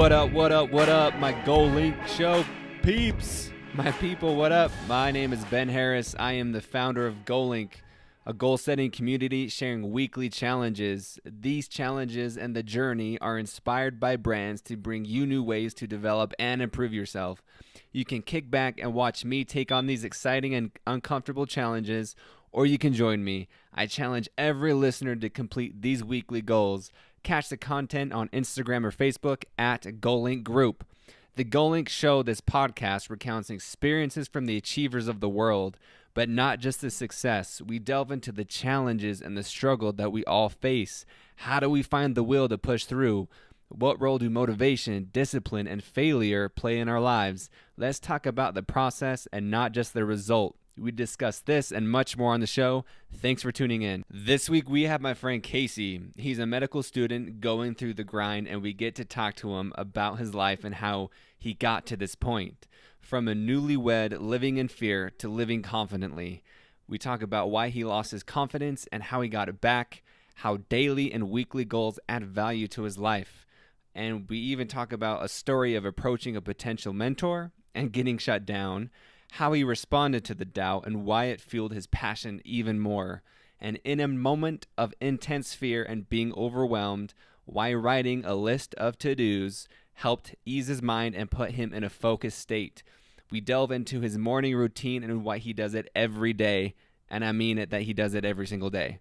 What up, my Goalink show peeps? My people, what up? My name is Ben Harris. I am the founder of Goalink, a goal-setting community sharing weekly challenges. These challenges and the journey are inspired by brands to bring you new ways to develop and improve yourself. You can kick back and watch me take on these exciting and uncomfortable challenges, or you can join me. I challenge every listener to complete these weekly goals. Catch the content on Instagram or Facebook at Goalink Group. The Goalink Show, this podcast, recounts experiences from the achievers of the world, but not just the success. We delve into the challenges and the struggle that we all face. How do we find the will to push through? What role do motivation, discipline, and failure play in our lives? Let's talk about the process and not just the result. We discuss this and much more on the show. Thanks for tuning in. This week we have my friend Casey. He's a medical student going through the grind, and we get to talk to him about his life and how he got to this point. From a newlywed living in fear to living confidently. We talk about why he lost his confidence and how he got it back, how daily and weekly goals add value to his life. And we even talk about a story of approaching a potential mentor and getting shut down, how he responded to the doubt and why it fueled his passion even more. And in a moment of intense fear and being overwhelmed, why writing a list of to-dos helped ease his mind and put him in a focused state. We delve into his morning routine and why he does it every day, and I mean it that he does it every single day.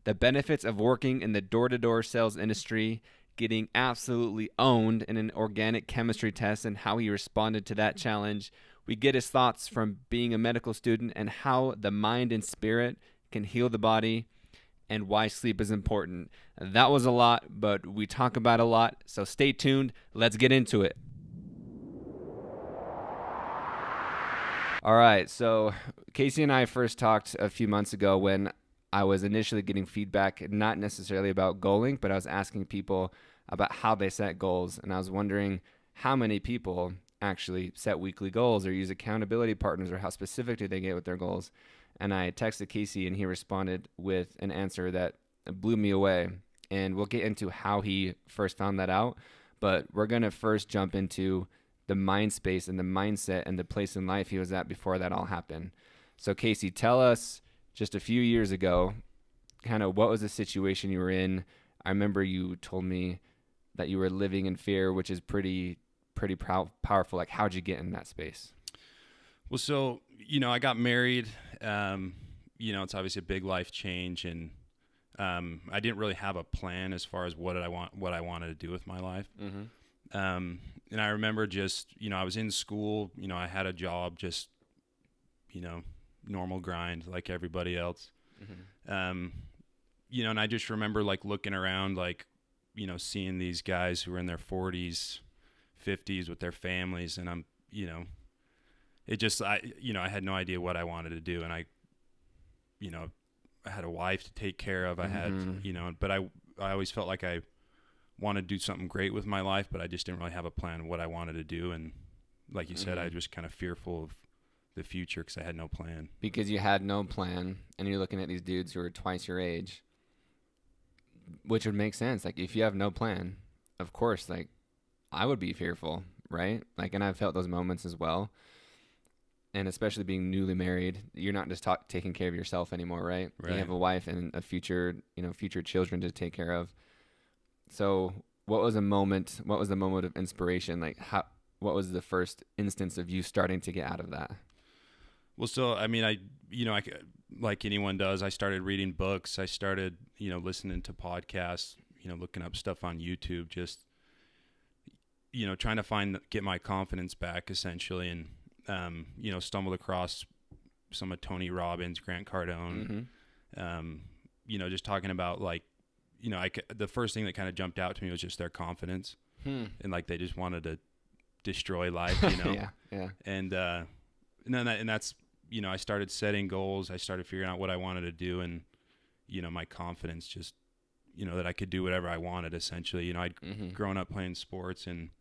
The benefits of working in the door-to-door sales industry, getting absolutely owned in an organic chemistry test and how he responded to that challenge. We get his thoughts from being a medical student and how the mind and spirit can heal the body and why sleep is important. That was a lot, but we talk about a lot, so stay tuned. Let's get into it. All right, so Casey and I first talked a few months ago when I was initially getting feedback, not necessarily about Goalink, but I was asking people about how they set goals, and I was wondering how many people actually set weekly goals or use accountability partners, or how specific do they get with their goals. And I texted Casey and he responded with an answer that blew me away. And we'll get into how he first found that out, but we're going to first jump into the mind space and the mindset and the place in life he was at before that all happened. So Casey, tell us just a few years ago, kind of what was the situation you were in. I remember you told me that you were living in fear, which is pretty powerful. Like, how'd you get in that space? Well, so, I got married. It's obviously a big life change, and I didn't really have a plan as far as what I wanted to do with my life. Mm-hmm. And I remember just, I was in school, I had a job, just, normal grind like everybody else. Mm-hmm. And I just remember like looking around, like, seeing these guys who were in their 40s, 50s with their families, and I had no idea what I wanted to do, and I had a wife to take care of. I had, but I always felt like I wanted to do something great with my life, but I just didn't really have a plan of what I wanted to do. And like you said, I was just kind of fearful of the future because I had no plan. Because you had no plan, and you're looking at these dudes who are twice your age, which would make sense. Like, if you have no plan, of course, like, I would be fearful, right? Like, and I've felt those moments as well. And especially being newly married, you're not just taking care of yourself anymore, right? You have a wife and a future children to take care of. So what was the moment of inspiration? Like, what was the first instance of you starting to get out of that? Well, so, I mean, I like anyone does, I started reading books. I started, listening to podcasts, looking up stuff on YouTube, just, trying to get my confidence back essentially. And, stumbled across some of Tony Robbins, Grant Cardone, mm-hmm. Just talking about like, the first thing that kind of jumped out to me was just their confidence. And like, they just wanted to destroy life, Yeah. And that's, I started setting goals. I started figuring out what I wanted to do, and, my confidence just, that I could do whatever I wanted essentially. I'd mm-hmm. grown up playing sports, and,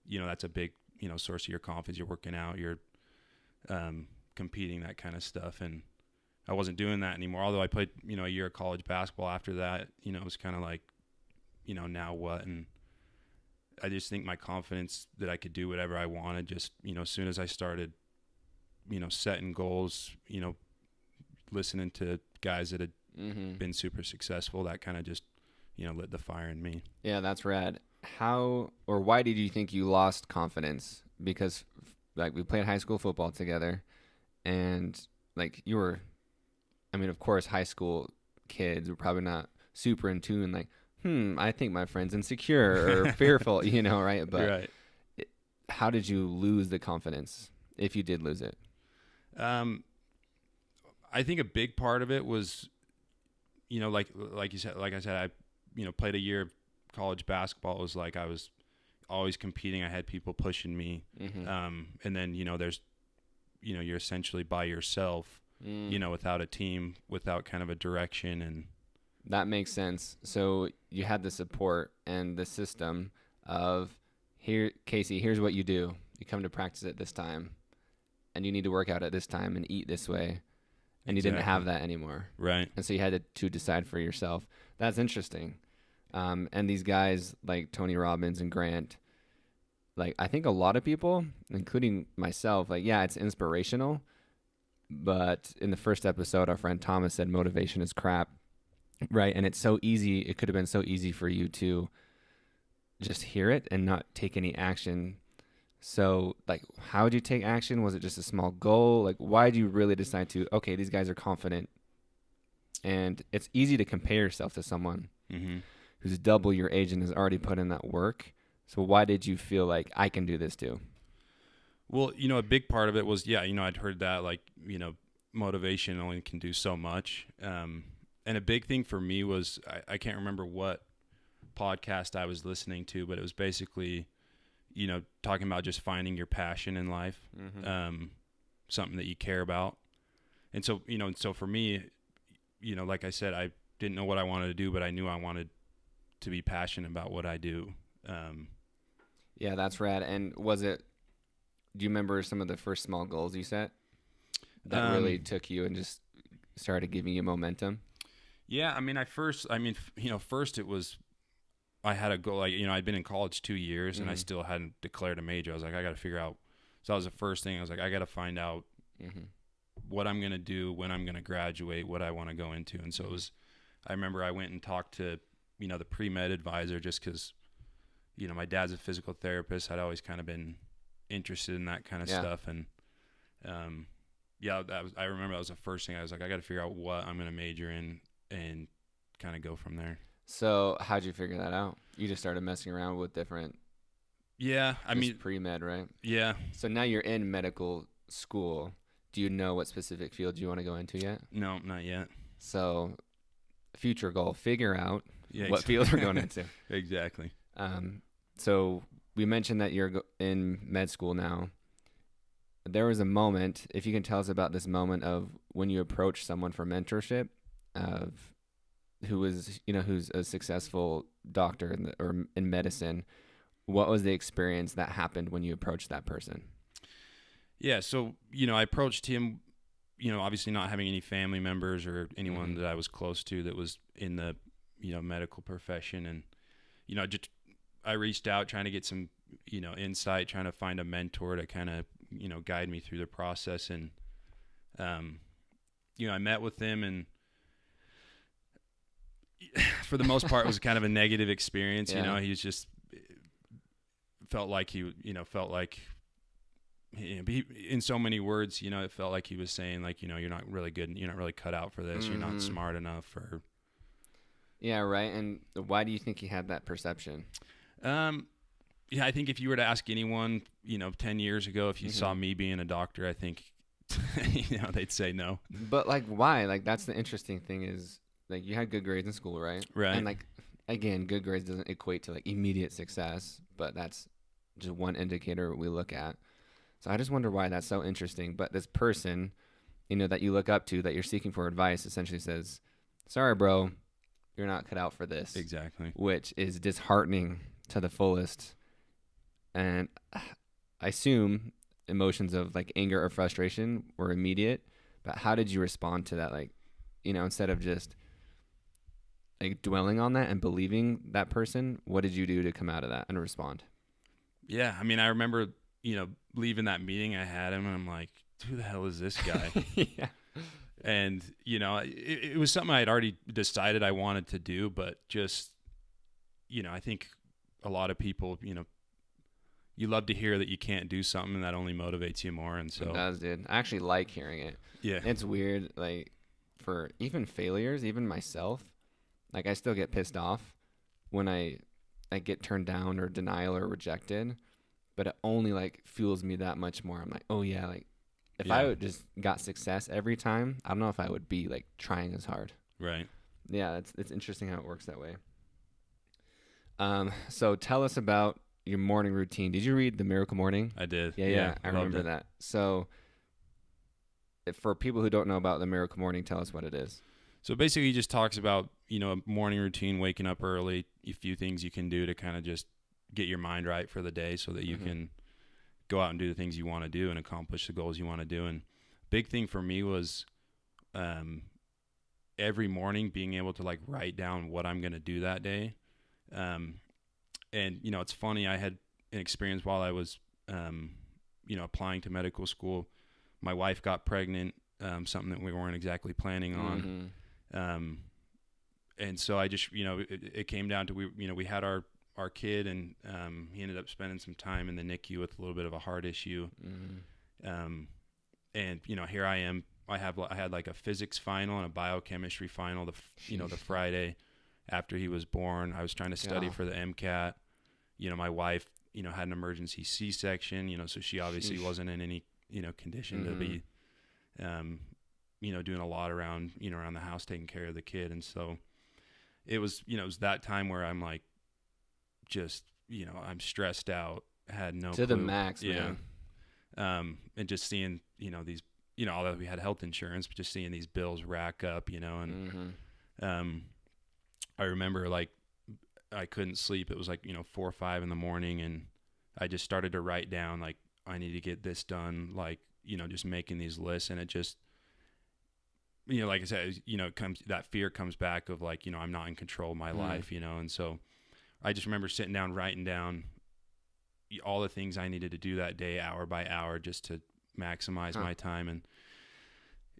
that's a big, source of your confidence. You're working out, you're competing, that kind of stuff. And I wasn't doing that anymore. Although I played, a year of college basketball after that, it was kind of like, now what? And I just think my confidence that I could do whatever I wanted, just, as soon as I started, setting goals, listening to guys that had been super successful, that kind of just, lit the fire in me. Yeah, that's rad. How or why did you think you lost confidence? Because like we played high school football together, and like you were, I mean, of course, high school kids were probably not super in tune. Like, I think my friend's insecure or fearful, right? But Right. How did you lose the confidence if you did lose it? I think a big part of it was, like you said, like I said, I, played a year of college basketball. It was like I was always competing. I had people pushing me. And then, there's, you're essentially by yourself, without a team, without kind of a direction. And that makes sense. So you had the support and the system of, here, Casey, here's what you do. You come to practice at this time, and you need to work out at this time and eat this way. And you didn't have that anymore. Right. And so you had to decide for yourself. That's interesting. And these guys like Tony Robbins and Grant, like I think a lot of people, including myself, like, yeah, it's inspirational. But in the first episode, our friend Thomas said motivation is crap. Right. And it's so easy. It could have been so easy for you to just hear it and not take any action. So, like, how did you take action? Was it just a small goal? Like, why did you really decide to, okay, these guys are confident? And it's easy to compare yourself to someone who's double your age and has already put in that work. So why did you feel like I can do this too? Well, a big part of it was, I'd heard that, like, motivation only can do so much. And a big thing for me was, I can't remember what podcast I was listening to, but it was basically, talking about just finding your passion in life, something that you care about. And so, so for me, like I said, I didn't know what I wanted to do, but I knew I wanted to be passionate about what I do. Yeah, that's rad. And do you remember some of the first small goals you set that really took you and just started giving you momentum? Yeah. First it was, I had a goal, like, I'd been in college 2 years and I still hadn't declared a major. I was like, I got to figure out. So that was the first thing. I was like, I got to find out what I'm going to do, when I'm going to graduate, what I want to go into. And so it was, I remember I went and talked to, the pre-med advisor, just because, my dad's a physical therapist. I'd always kind of been interested in that kind of stuff. And, I remember that was the first thing. I was like, I got to figure out what I'm going to major in and kind of go from there. So how'd you figure that out? You just started messing around with different. Yeah. Pre-med, right? Yeah. So now you're in medical school. Do you know what specific field you want to go into yet? No, not yet. So future goal, figure out what field we're going into. Exactly. So we mentioned that you're in med school now. There was a moment, if you can tell us about this moment of when you approached someone for mentorship, who's a successful doctor in medicine. What was the experience that happened when you approached that person? Yeah. So, I approached him, obviously not having any family members or anyone that I was close to that was in the, medical profession. And, I reached out trying to get some, insight, trying to find a mentor to kind of, guide me through the process. And, I met with him, and for the most part, it was kind of a negative experience. Yeah. He was just felt like he in so many words, it felt like he was saying, like, you're not really good, you're not really cut out for this, you're not smart enough. Or yeah, right. And why do you think he had that perception? Yeah, I think if you were to ask anyone, 10 years ago, if you saw me being a doctor, I think, they'd say no. But like, why? Like, that's the interesting thing is, like, you had good grades in school, right? Right. And like, again, good grades doesn't equate to like immediate success, but that's just one indicator we look at. So I just wonder why that's so interesting. But this person, that you look up to, that you're seeking for advice, essentially says, sorry, bro, you're not cut out for this. Exactly. Which is disheartening to the fullest. And I assume emotions of like anger or frustration were immediate, but how did you respond to that? Like, instead of just like dwelling on that and believing that person, what did you do to come out of that and respond? Yeah. I mean, I remember, leaving that meeting, I had him and I'm like, who the hell is this guy? Yeah. And, it was something I had already decided I wanted to do, but just, I think a lot of people, you love to hear that you can't do something, and that only motivates you more. And so It does, dude. I actually like hearing it. yeah, It's weird, like, for even failures, even myself, like, I still get pissed off when I get turned down or denial or rejected, but it only, like, fuels me that much more. I'm like, oh, yeah, like, if I would just got success every time, I don't know if I would be, like, trying as hard. right. Yeah, it's interesting how it works that way. So tell us about your morning routine. Did you read The Miracle Morning? I did. Yeah, I remember that. So for people who don't know about The Miracle Morning, tell us what it is. So basically he just talks about, a morning routine, waking up early, a few things you can do to kind of just get your mind right for the day so that you can go out and do the things you want to do and accomplish the goals you want to do. And big thing for me was every morning being able to, like, write down what I'm going to do that day. And, it's funny, I had an experience while I was, applying to medical school. My wife got pregnant, something that we weren't exactly planning on. And so I just, it came down to, we had our kid, and he ended up spending some time in the NICU with a little bit of a heart issue. And, here I am. I had like a physics final and a biochemistry final, the Friday after he was born. I was trying to study for the MCAT. My wife, had an emergency C-section, so she obviously wasn't in any, condition to be, doing a lot around the house, taking care of the kid. And so it was, it was that time where I'm like, just, I'm stressed out, had no clue. To the max, man. And just seeing, these, although we had health insurance, but just seeing these bills rack up, and, I remember, like, I couldn't sleep. It was like, 4 or 5 in the morning, and I just started to write down, like, I need to get this done, like, just making these lists. And it just, like I said, that fear comes back of, like, I'm not in control of my life, and so I just remember sitting down, writing down all the things I needed to do that day, hour by hour, just to maximize my time. And,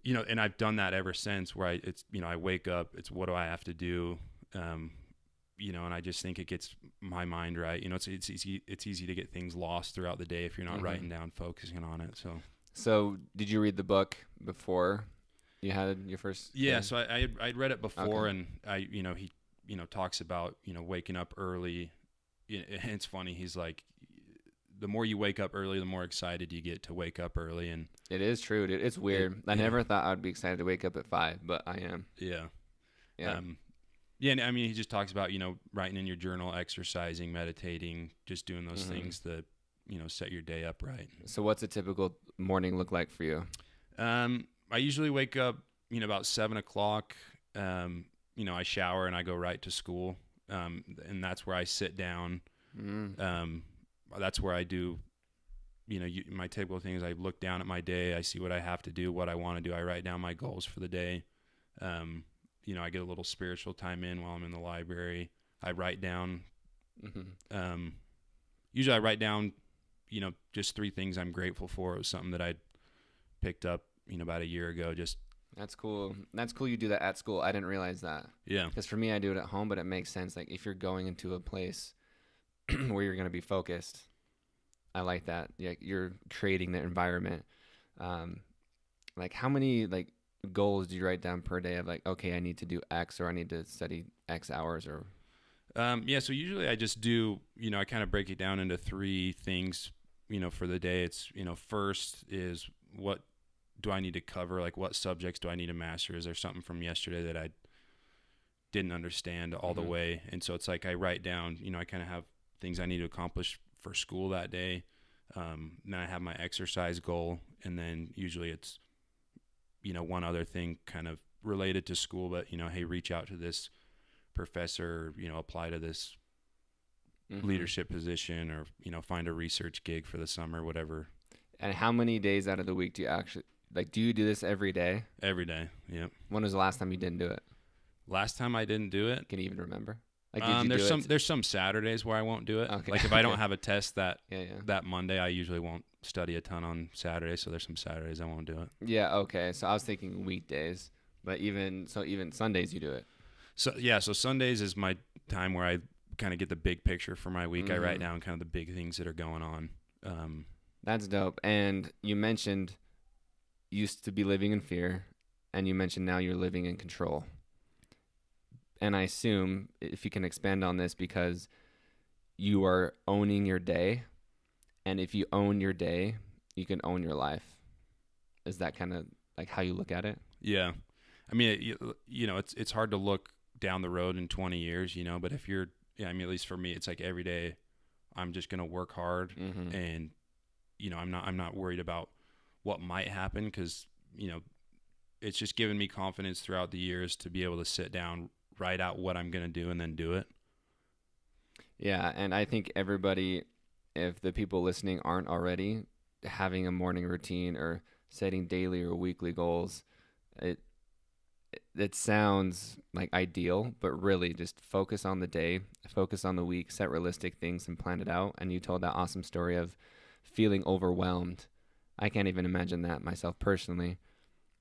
and I've done that ever since, where I wake up, it's what do I have to do? And I just think it gets my mind right. It's easy to get things lost throughout the day if you're not writing down, focusing on it. So did you read the book before you had your first? Yeah. So I'd read it before, and he, talks about, waking up early. And it's funny. He's like, the more you wake up early, the more excited you get to wake up early. And it is true, dude. It's weird. I never thought I'd be excited to wake up at 5, but I am. Yeah. Yeah. And I mean, he just talks about, writing in your journal, exercising, meditating, just doing those things that, set your day up right. So what's a typical morning look like for you? I usually wake up, about 7 o'clock. I shower and I go right to school. And that's where I sit down. That's where I do, my typical thing is I look down at my day. I see what I have to do, what I want to do. I write down my goals for the day. I get a little spiritual time in while I'm in the library. I write down, usually I write down, just 3 things I'm grateful for. It was something that I'd picked up, about a year ago. That's cool. That's cool you do that at school. I didn't realize that. Yeah. Because for me, I do it at home, but it makes sense. Like, if you're going into a place where you're going to be focused, I like that. You're creating the environment. Like, how many, like, goals do you write down per day of, like, okay, I need to do X, or I need to study X hours, or? So usually I just do, I kind of break it down into 3 things, for the day. It's, first is, what do I need to cover? Like, what subjects do I need to master? Is there something from yesterday that I didn't understand all the way? And so it's like, I write down, I kind of have things I need to accomplish for school that day. Then I have my exercise goal. And then usually it's, one other thing kind of related to school, but, hey, reach out to this professor, apply to this leadership position, or, find a research gig for the summer, whatever. And how many days out of the week do you actually, like, do you do this every day? Every day. Yep. When was the last time you didn't do it? Last time I didn't do it? Can you even remember? Like, did you there's do some it? there's some Saturdays where I won't do it. Okay. Like if I don't have a test that Yeah. that Monday, I usually won't study a ton on Saturday. So there's some Saturdays I won't do it. Yeah. Okay. So I was thinking weekdays, but even Sundays you do it. So yeah, so Sundays is my time where I kind of get the big picture for my week. I write Mhm. down kind of the big things that are going on. That's dope. And you mentioned used to be living in fear, and you mentioned now you're living in control. And I assume if you can expand on this, because you are owning your day, and if you own your day, you can own your life. Is that kind of like how you look at it? Yeah, I mean, you know, it's hard to look down the road in 20 years, you know, but if you're, yeah, I mean, at least for me, it's like every day I'm just gonna work hard, and you know, I'm not worried about what might happen because you know, it's just given me confidence throughout the years to be able to sit down, write out what I'm gonna do, and then do it. Yeah, and I think everybody, if the people listening aren't already having a morning routine or setting daily or weekly goals, it it sounds like ideal, but really just focus on the day, focus on the week, set realistic things and plan it out. And you told that awesome story of feeling overwhelmed. I can't even imagine that myself personally.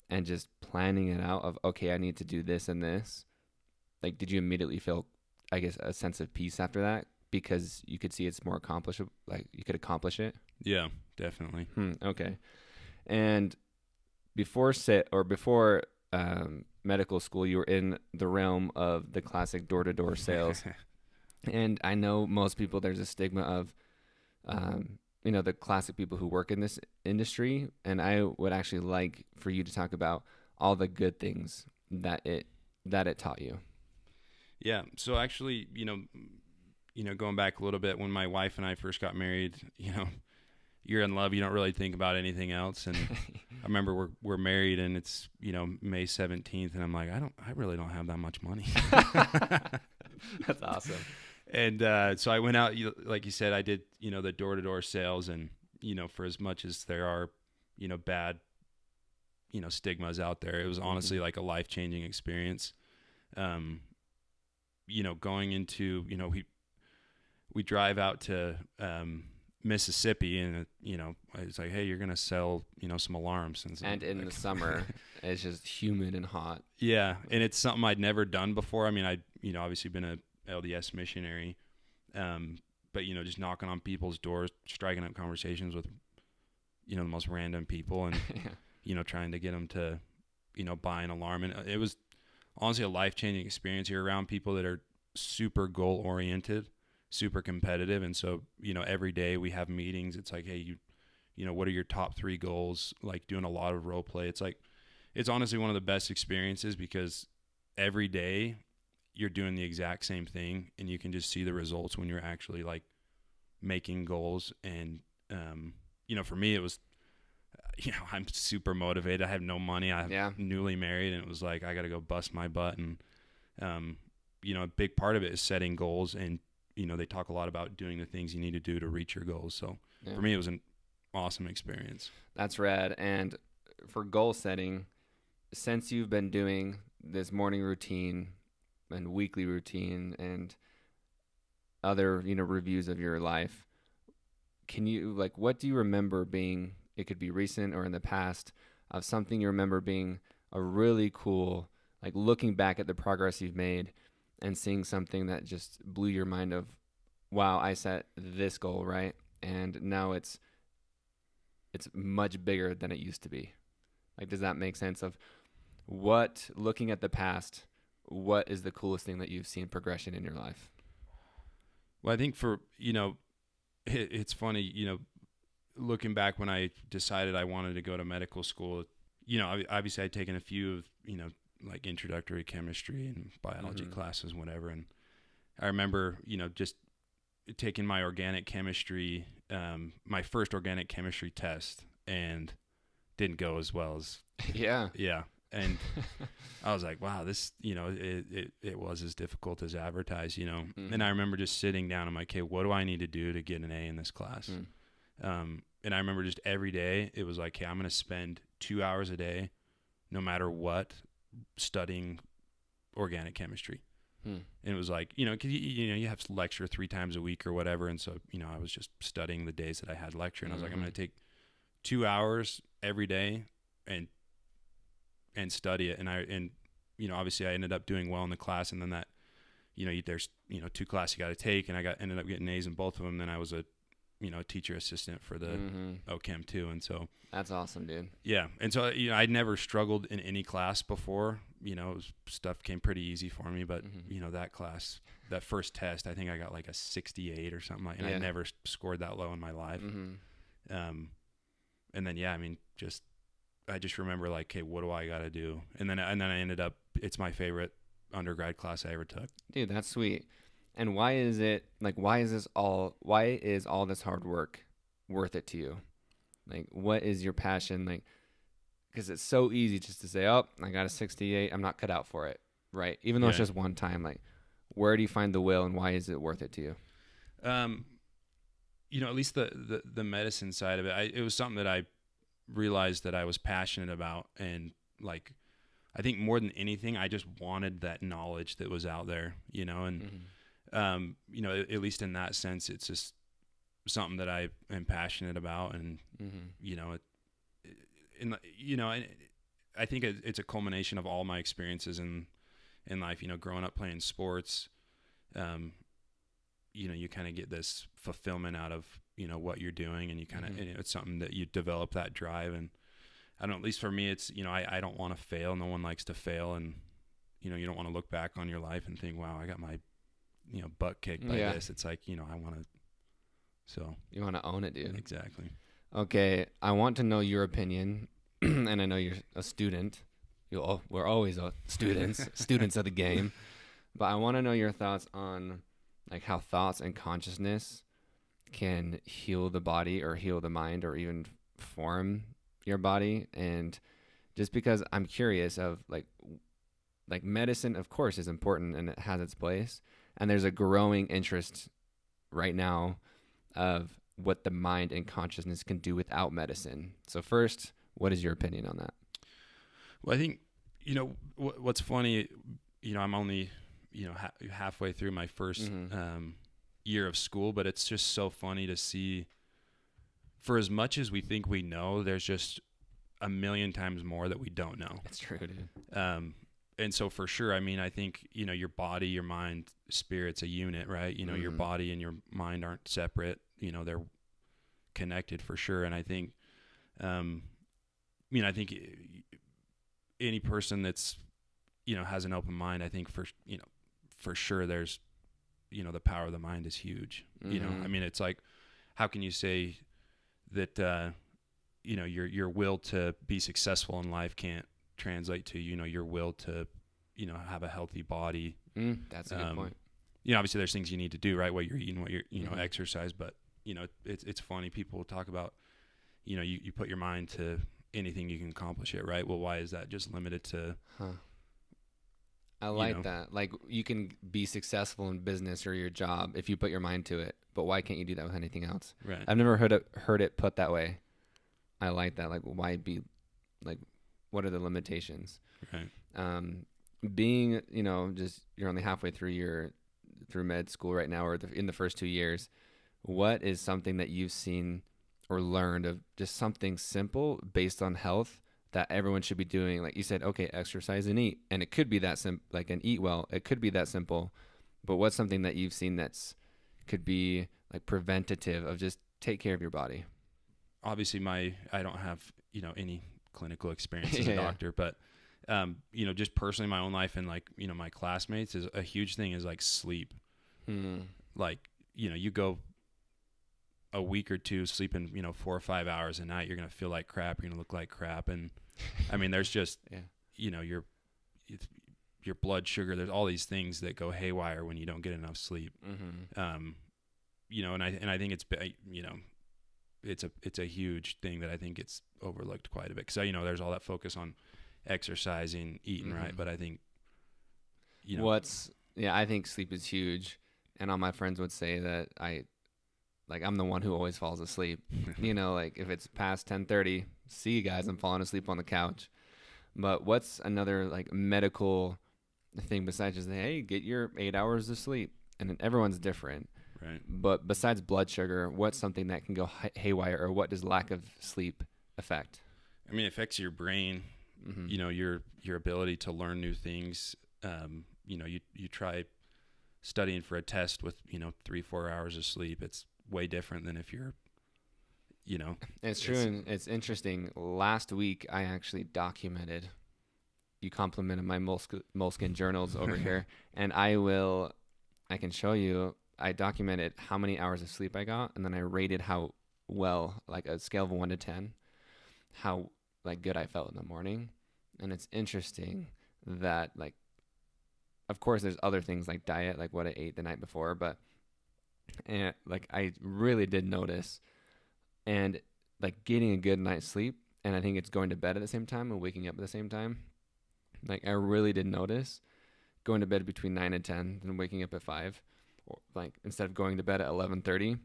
And just planning it out of, okay, I need to do this and this. Like, did you immediately feel, I guess, a sense of peace after that because you could see it's more accomplishable, like you could accomplish it? Yeah, definitely. Okay. And before medical school, you were in the realm of the classic door-to-door sales. And I know most people, there's a stigma of, the classic people who work in this industry. And I would actually like for you to talk about all the good things that it taught you. Yeah. So actually, going back a little bit when my wife and I first got married, you're in love, you don't really think about anything else. And I remember we're married and it's, May 17th and I'm like, I really don't have that much money. That's awesome. And so I went out, like you said, I did, the door-to-door sales and, for as much as there are, bad, stigmas out there, it was honestly like a life-changing experience. Going into, we drive out to Mississippi and, it's like, hey, you're going to sell, some alarms. And in the summer, it's just humid and hot. Yeah. And it's something I'd never done before. I mean, I'd, obviously been a LDS missionary, but, just knocking on people's doors, striking up conversations with, the most random people and, trying to get them to, buy an alarm. And it was honestly a life-changing experience. You're around people that are super goal-oriented, super competitive. And so, every day we have meetings. It's like, hey, what are your top 3 goals? Like doing a lot of role play. It's like, it's honestly one of the best experiences because every day you're doing the exact same thing and you can just see the results when you're actually like making goals. And, for me, it was, I'm super motivated. I have no money. I'm newly married and it was like, I got to go bust my butt. And, a big part of it is setting goals and, they talk a lot about doing the things you need to do to reach your goals. So for me, it was an awesome experience. That's rad. And for goal setting, since you've been doing this morning routine and weekly routine and other, reviews of your life, can you, like, what do you remember being, it could be recent or in the past, of something you remember being a really cool, like looking back at the progress you've made and seeing something that just blew your mind of, wow, I set this goal, right? And now it's much bigger than it used to be. Like, does that make sense of looking at the past, what is the coolest thing that you've seen progression in your life? Well, I think for, it's funny, looking back when I decided I wanted to go to medical school, obviously I'd taken a few of, like introductory chemistry and biology classes, whatever. And I remember, just taking my organic chemistry, my first organic chemistry test and didn't go as well as, yeah. And I was like, wow, this, it was as difficult as advertised, And I remember just sitting down, I'm like, okay, what do I need to do to get an A in this class? And I remember just every day it was like, hey, I'm going to spend 2 hours a day, no matter what, studying organic chemistry. Hmm. And it was like, 'cause you have to lecture 3 times a week or whatever. And so, I was just studying the days that I had lecture, and I was like, I'm going to take 2 hours every day and study it. And obviously I ended up doing well in the class. And then that, there's, 2 classes you got to take, and ended up getting A's in both of them. Then I was a teacher assistant for the OChem too. And so that's awesome, dude. Yeah. And so, I'd never struggled in any class before. Stuff came pretty easy for me, but that class, that first test, I think I got like a 68 or something and I never scored that low in my life. And then, I just remember like, hey, what do I got to do? And then I ended up, it's my favorite undergrad class I ever took. Dude, that's sweet. And why is all this hard work worth it to you? Like, what is your passion? Like, because it's so easy just to say, oh, I got a 68. I'm not cut out for it. Right. Even though it's just one time, like, where do you find the will and why is it worth it to you? At least the medicine side of it, it was something that I realized that I was passionate about. And like, I think more than anything, I just wanted that knowledge that was out there, and, at least in that sense, it's just something that I am passionate about. And, I think it's a culmination of all my experiences in life, growing up playing sports. You kind of get this fulfillment out of, what you're doing, and you kind of, it's something that you develop that drive. And I don't know, at least for me, it's, I don't want to fail. No one likes to fail. And, you don't want to look back on your life and think, wow, I got my, butt kicked by this. It's like, I want to, so. You want to own it, dude. Exactly. Okay. I want to know your opinion. And I know you're a student. We're always students of the game. But I want to know your thoughts on like how thoughts and consciousness can heal the body or heal the mind or even form your body. And just because I'm curious of like medicine, of course, is important and it has its place. And there's a growing interest right now of what the mind and consciousness can do without medicine. So first, what is your opinion on that? Well, I think, what's funny, I'm only, halfway through my first year of school, but it's just so funny to see, for as much as we think we know, there's just a million times more that we don't know. That's true, dude. And so for sure, I mean, I think, your body, your mind, spirit's a unit, right? Your body and your mind aren't separate, they're connected for sure. And I think, I think any person that's, has an open mind, I think for sure there's, the power of the mind is huge. I mean, it's like, how can you say that, your will to be successful in life can't translate to, your will to, have a healthy body. That's a good point. Obviously there's things you need to do, right? What you're eating, what you're, exercise, but it's funny. People will talk about, you put your mind to anything, you can accomplish it, right? Well, why is that just limited to, I like that. Like, you can be successful in business or your job if you put your mind to it, but why can't you do that with anything else? Right. I've never heard it put that way. I like that. Like, why be, like, what are the limitations? Right. Being, just you're only halfway through med school right now, or in the first 2 years, what is something that you've seen or learned of just something simple based on health that everyone should be doing? Like you said, okay, exercise and eat, and it could be that simple, like, and eat well. It could be that simple, but what's something that you've seen could be like preventative of just take care of your body? Obviously I don't have, any clinical experience as a doctor, but, just personally in my own life and like, my classmates, is a huge thing is like sleep. Like, you go a week or two sleeping, 4 or 5 hours a night, you're going to feel like crap. You're going to look like crap. And I mean, there's just, your blood sugar, there's all these things that go haywire when you don't get enough sleep. And I think it's a huge thing that I think it's overlooked quite a bit. Cause there's all that focus on exercising, eating right. But I think, I think sleep is huge. And all my friends would say that I'm the one who always falls asleep. Like if it's past 10:30, see you guys, I'm falling asleep on the couch. But what's another like medical thing besides just, hey, get your 8 hours of sleep. And everyone's different. Right. But besides blood sugar, what's something that can go haywire, or what does lack of sleep affect? I mean, it affects your brain, you know, your ability to learn new things. You know, you try studying for a test with, you know, 3-4 hours of sleep. It's way different than if you're, you know. It's true, and it's interesting. Last week, I actually documented. You complimented my Moleskine journals over here, and I can show you. I documented how many hours of sleep I got, and then I rated how well, like a scale of 1 to 10, how like good I felt in the morning. And it's interesting that, like, of course, there's other things like diet, like what I ate the night before, but like I really did notice, and like getting a good night's sleep, and I think it's going to bed at the same time and waking up at the same time. Like I really did notice going to bed between 9 and 10, then waking up at 5. Or like instead of going to bed at 11:30,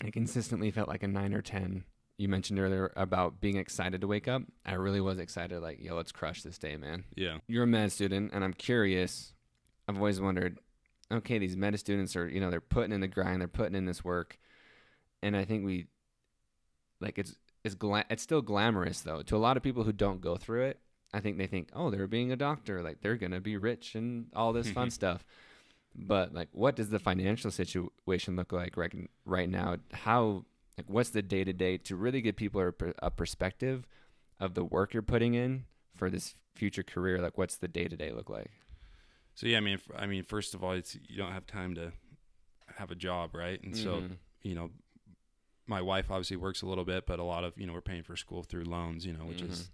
I consistently felt like a 9 or 10. You mentioned earlier about being excited to wake up. I really was excited, like, yo, let's crush this day, man. Yeah. You're a med student, and I'm curious. I've always wondered, okay, these med students are, you know, they're putting in the grind, they're putting in this work, and I think we, like, it's still glamorous though to a lot of people who don't go through it. I think they think, oh, they're being a doctor, like they're gonna be rich and all this fun stuff. But like, what does the financial situation look like right now? How, like, what's the day to day to really give people a perspective of the work you're putting in for this future career? Like, what's the day to day look like? So yeah, I mean, first of all, it's you don't have time to have a job, right? And so, you know, my wife obviously works a little bit, but a lot of, you know, we're paying for school through loans, you know, which is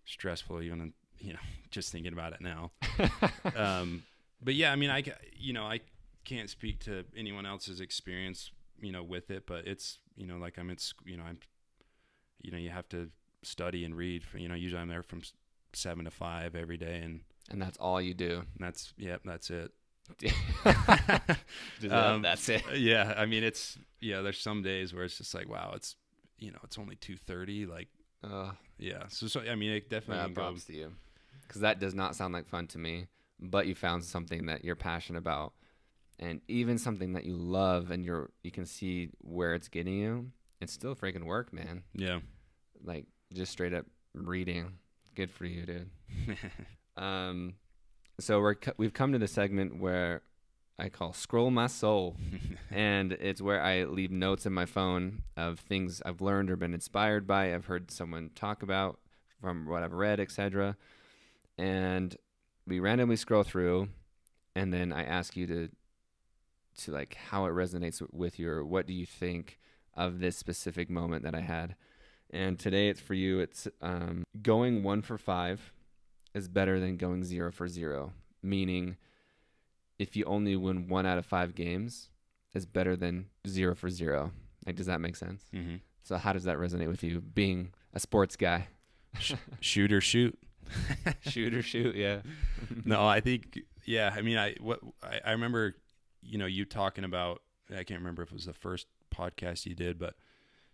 stressful even, you know, just thinking about it now. But yeah, I mean, I can't speak to anyone else's experience, you know, with it, but it's, you know, like I'm you know, you have to study and read. You know, usually I'm there from 7 to 5 every day, and that's all you do. That's it. That's it. Yeah, I mean, there's some days where it's just like, wow, it's, you know, it's only 2:30, like, yeah. So I mean, it definitely can props to you, because that does not sound like fun to me. But you found something that you're passionate about, and even something that you love, and you can see where it's getting you. It's still freaking work, man. Yeah. Like, just straight up reading. Good for you, dude. So we've come to the segment where I call Scroll My Soul. And it's where I leave notes in my phone of things I've learned or been inspired by, I've heard someone talk about from what I've read, etc. And we randomly scroll through, and then I ask you to like how it resonates with you, or what do you think of this specific moment that I had. And today it's for you. It's going 1 for 5 is better than going 0 for 0. Meaning, if you only win 1 out of 5 games, is better than 0 for 0. Like, does that make sense? Mm-hmm. So how does that resonate with you, being a sports guy? Shoot or shoot. Shoot or shoot, yeah. No, I think, yeah. I mean, I remember, you know, you talking about, I can't remember if it was the first podcast you did, but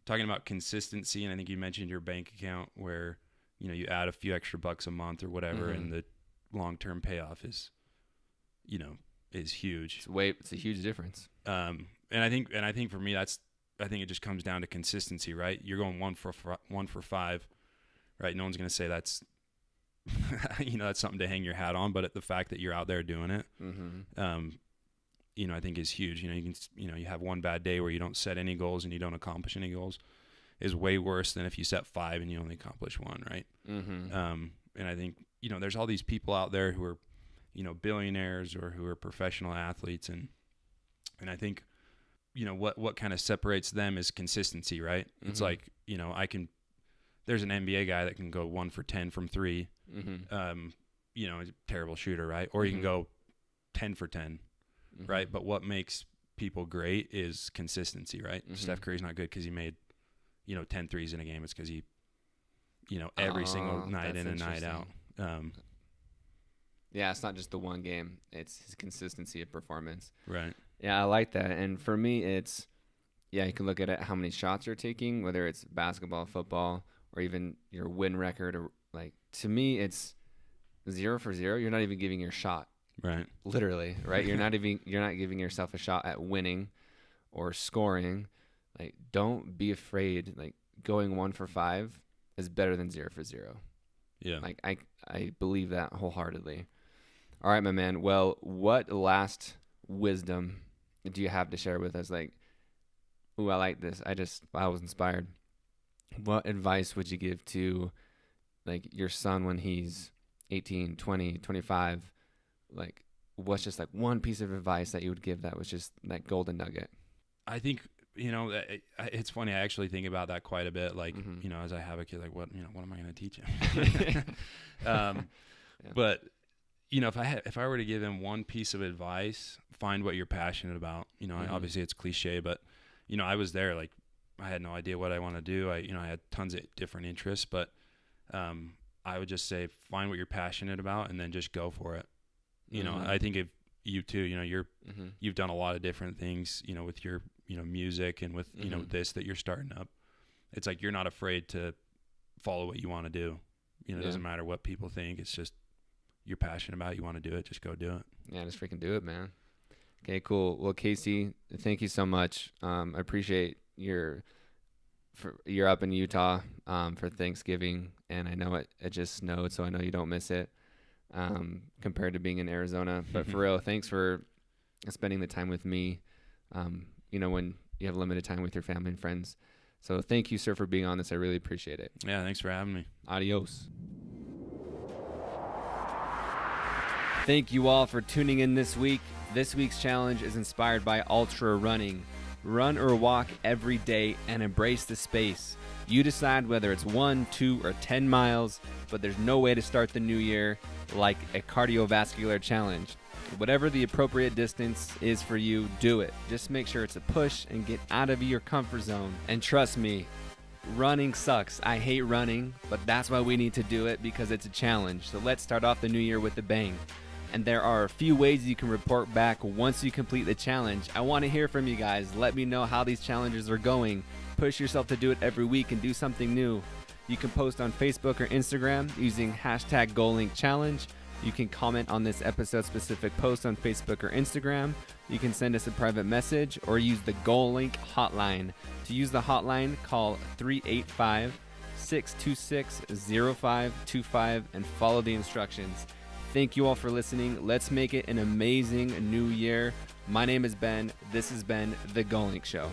talking about consistency, and I think you mentioned your bank account where, you know, you add a few extra bucks a month or whatever, and the long-term payoff is, you know, is huge. It's a huge difference. And I think for me, I think it just comes down to consistency, right? You're going 1 for 5, right? No one's going to say that's, you know, that's something to hang your hat on, but the fact that you're out there doing it, you know, I think is huge. You know, you have one bad day where you don't set any goals and you don't accomplish any goals, is way worse than if you set 5 and you only accomplish 1, right? And I think, you know, there's all these people out there who are, you know, billionaires or who are professional athletes, and I think, you know, what kind of separates them is consistency, right? It's like, you know, there's an NBA guy that can go 1 for 10 from 3, you know, a terrible shooter, right? Or you can go 10 for 10, right? But what makes people great is consistency, right? Steph Curry's not good because he made, you know, 10 threes in a game. It's because he, you know, every single night in and night out. Yeah, it's not just the one game. It's his consistency of performance. Right. Yeah, I like that. And for me, it's, yeah, you can look at it, how many shots you're taking, whether it's basketball, football, or even your win record. Or like, to me, it's 0 for 0, you're not even giving your shot. Right. Literally, right? You're not giving yourself a shot at winning or scoring. Like, don't be afraid. Like, going 1 for 5 is better than 0 for 0. Yeah. Like, I believe that wholeheartedly. All right, my man. Well, what last wisdom do you have to share with us? Like, ooh, I like this. I was inspired. What advice would you give to, like, your son when he's 18, 20, 25? Like, what's just like one piece of advice that you would give that was just that golden nugget? I think, it's funny. I actually think about that quite a bit. Like, Mm-hmm. as I have a kid, like what am I going to teach him? Yeah. But, if I were to give him one piece of advice, find what you're passionate about. Obviously it's cliche, but, I was there. Like, I had no idea what I want to do. I had tons of different interests, but I would just say find what you're passionate about and then just go for it. I think if you too, you've done a lot of different things, with your, music and with, this that you're starting up. It's like, you're not afraid to follow what you want to do. It doesn't matter what people think. It's just, you're passionate about it. You want to do it. Just go do it. Yeah, just freaking do it, man. Okay, cool. Well, Casey, thank you so much. I appreciate you're up in Utah for Thanksgiving, and I know it just snowed, so I know you don't miss it compared to being in Arizona. But for real, thanks for spending the time with me, when you have limited time with your family and friends. So thank you, sir, for being on this. I really appreciate it. Yeah, thanks for having me. Adios. Thank you all for tuning in this week. This week's challenge is inspired by Altra running. Run or walk every day and embrace the space. You decide whether it's 1, 2, or 10 miles, but there's no way to start the new year like a cardiovascular challenge. Whatever the appropriate distance is for you, do it. Just make sure it's a push and get out of your comfort zone. And trust me, running sucks. I hate running, but that's why we need to do it, because it's a challenge. So let's start off the new year with a bang. And there are a few ways you can report back once you complete the challenge. I want to hear from you guys. Let me know how these challenges are going. Push yourself to do it every week and do something new. You can post on Facebook or Instagram using hashtag Goalink Challenge. You can comment on this episode-specific post on Facebook or Instagram. You can send us a private message or use the Goalink hotline. To use the hotline, call 385-626-0525 and follow the instructions. Thank you all for listening. Let's make it an amazing new year. My name is Ben. This has been The Goalink Show.